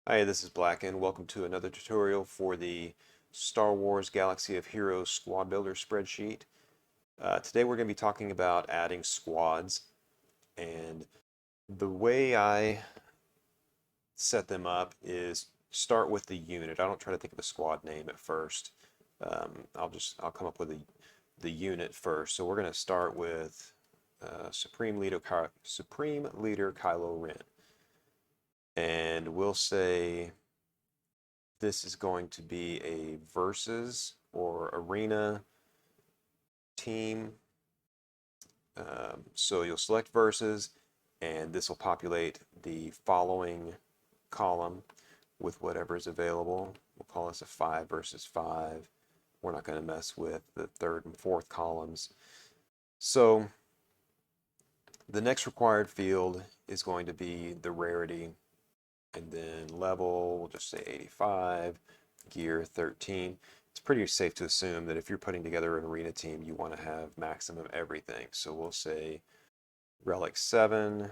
Hi, this is Black, and welcome to another tutorial for the Star Wars Galaxy of Heroes Squad Builder spreadsheet. Today we're going to be talking about adding squads, and the way I set them up is start with the unit. I don't try to think of a squad name at first. I'll come up with the unit first. So we're going to start with Supreme Leader Kylo Ren, and we'll say this is going to be a versus or arena team. So you'll select versus, and this will populate the following column with whatever is available. We'll call this a 5 versus 5. We're not going to mess with the third and fourth columns. So the next required field is going to be the rarity, and then level, we'll just say 85, gear 13. It's pretty safe to assume that if you're putting together an arena team, you want to have maximum everything. So we'll say relic 7.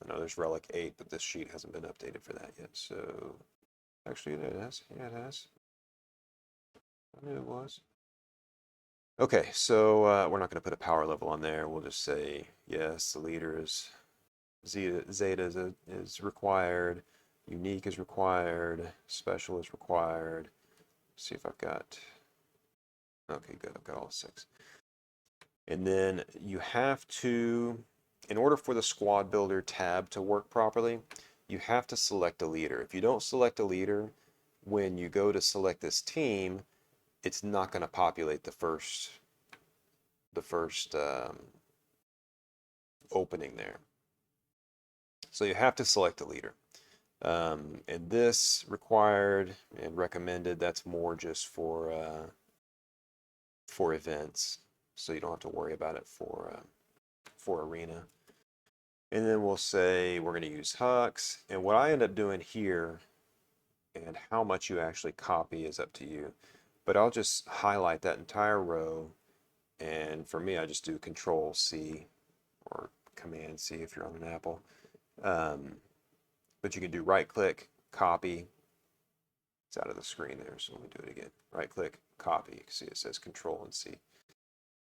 I know there's relic 8, but this sheet hasn't been updated for that yet. So actually it has. Yeah, it has. I knew it was. Okay, so we're not going to put a power level on there. We'll just say, yes, the leader is Zeta is required. Unique is required. Special is required. Let's see if I've got. Okay, good. I've got all 6. And then you have to, in order for the squad builder tab to work properly, you have to select a leader. If you don't select a leader, when you go to select this team, it's not going to populate the first opening there. So you have to select a leader. And this required and recommended, that's more just for events, so you don't have to worry about it for arena. And then we'll say we're going to use Hux, and what I end up doing here and how much you actually copy is up to you, but I'll just highlight that entire row, and for me I just do Control C or Command C if you're on an Apple. But you can do right click, copy. It's out of the screen there, so let me do it again. Right click, copy. You can see it says Control and C.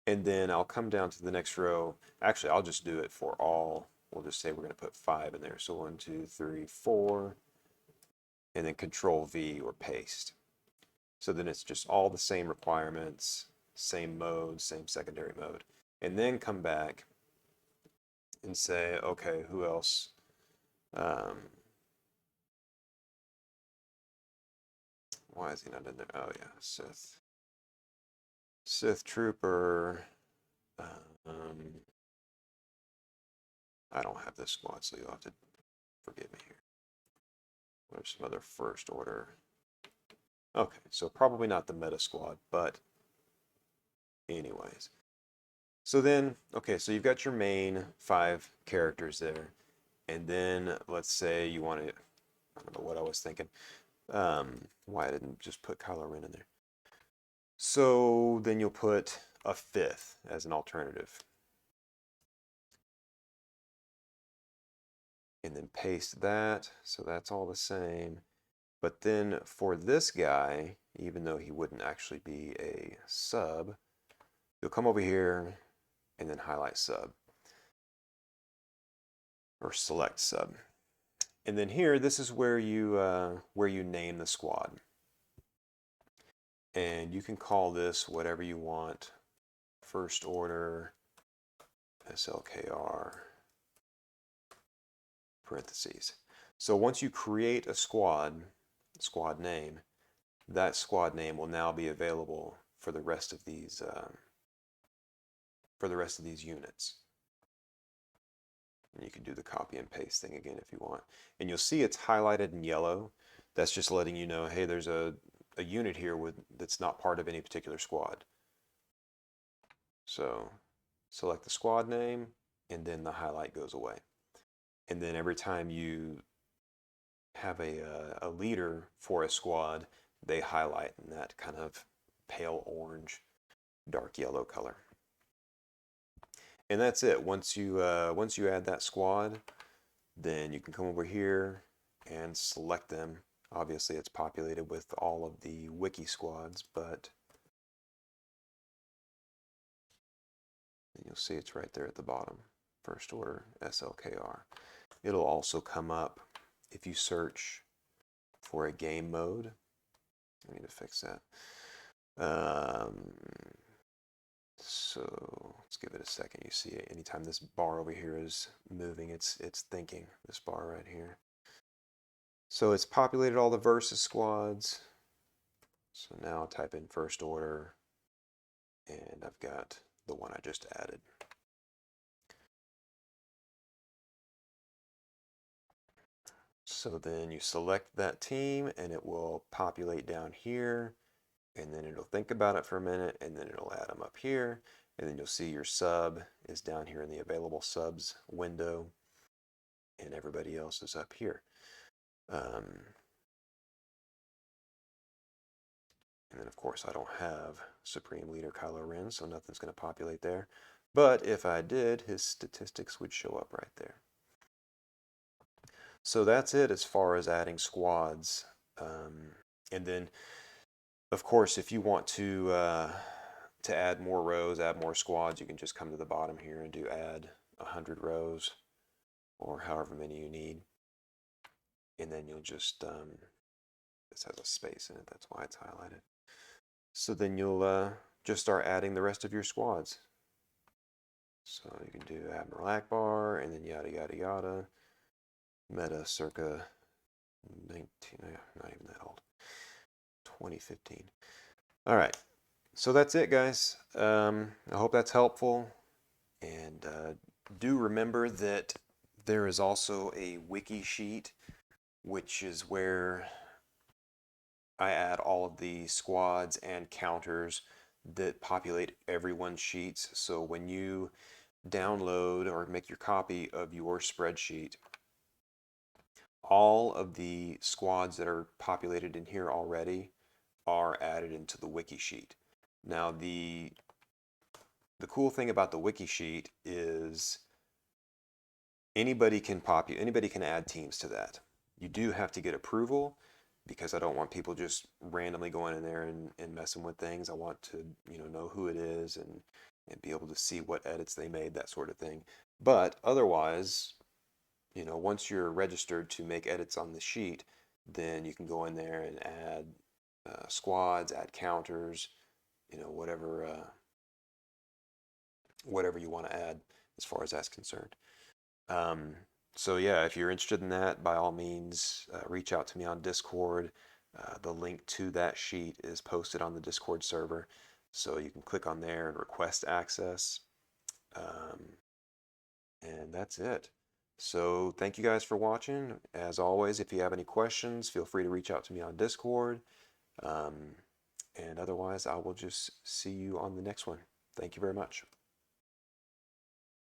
And then I'll come down to the next row. Actually, I'll just do it for all. We'll just say we're going to put 5 in there. So 1, 2, 3, 4, and then Control V or paste. So then it's just all the same requirements, same mode, same secondary mode. And then come back and say, okay, who else? Why is he not in there? Oh yeah, Sith Trooper. I don't have this squad, so you'll have to forgive me here. There's some other first order. Okay, so probably not the meta squad, but anyways. So then, okay, so you've got your main 5 characters there, and then let's say you want to, I don't know what I was thinking, why I didn't just put Kylo Ren in there. So then you'll put a 5th as an alternative. And then paste that, so that's all the same. But then for this guy, even though he wouldn't actually be a sub, you'll come over here and then highlight sub or select sub. And then here, this is where you name the squad. And you can call this whatever you want. First order, SLKR, parentheses. So once you create a squad name, that squad name will now be available for the rest of these units. And you can do the copy and paste thing again if you want. And you'll see it's highlighted in yellow. That's just letting you know, hey, there's a unit here that's not part of any particular squad. So select the squad name, and then the highlight goes away. And then every time you have a leader for a squad, they highlight in that kind of pale orange, dark yellow color. And that's it. Once you add that squad, then you can come over here and select them. Obviously it's populated with all of the wiki squads, but you'll see it's right there at the bottom. First order SLKR. It'll also come up if you search for a game mode. I need to fix that. So let's give it a second. You see it anytime this bar over here is moving, it's thinking, this bar right here. So it's populated all the versus squads. So now I'll type in first order, and I've got the one I just added. So then you select that team and it will populate down here, and then it'll think about it for a minute, and then it'll add them up here, and then you'll see your sub is down here in the available subs window, and everybody else is up here. And then of course I don't have Supreme Leader Kylo Ren, so nothing's going to populate there. But if I did, his statistics would show up right there. So that's it as far as adding squads. And then, of course, if you want to add more rows, add more squads, you can just come to the bottom here and do add 100 rows, or however many you need. And then you'll just, this has a space in it, that's why it's highlighted. So then you'll just start adding the rest of your squads. So you can do Admiral Akbar, and then yada yada yada. Meta circa 19, not even that old, 2015. All right, so that's it, guys. I hope that's helpful, and do remember that there is also a wiki sheet, which is where I add all of the squads and counters that populate everyone's sheets. So when you download or make your copy of your spreadsheet, all of the squads that are populated in here already are added into the wiki sheet. Now the cool thing about the wiki sheet is anybody can add teams to that. You do have to get approval, because I don't want people just randomly going in there and messing with things. I want to know who it is and be able to see what edits they made, that sort of thing. But otherwise, once you're registered to make edits on the sheet, then you can go in there and add squads, add counters, whatever you want to add as far as that's concerned. So yeah, if you're interested in that, by all means, reach out to me on Discord. The link to that sheet is posted on the Discord server, so you can click on there and request access. And that's it. So thank you guys for watching. As always, if you have any questions, feel free to reach out to me on Discord. And otherwise, I will just see you on the next one. Thank you very much.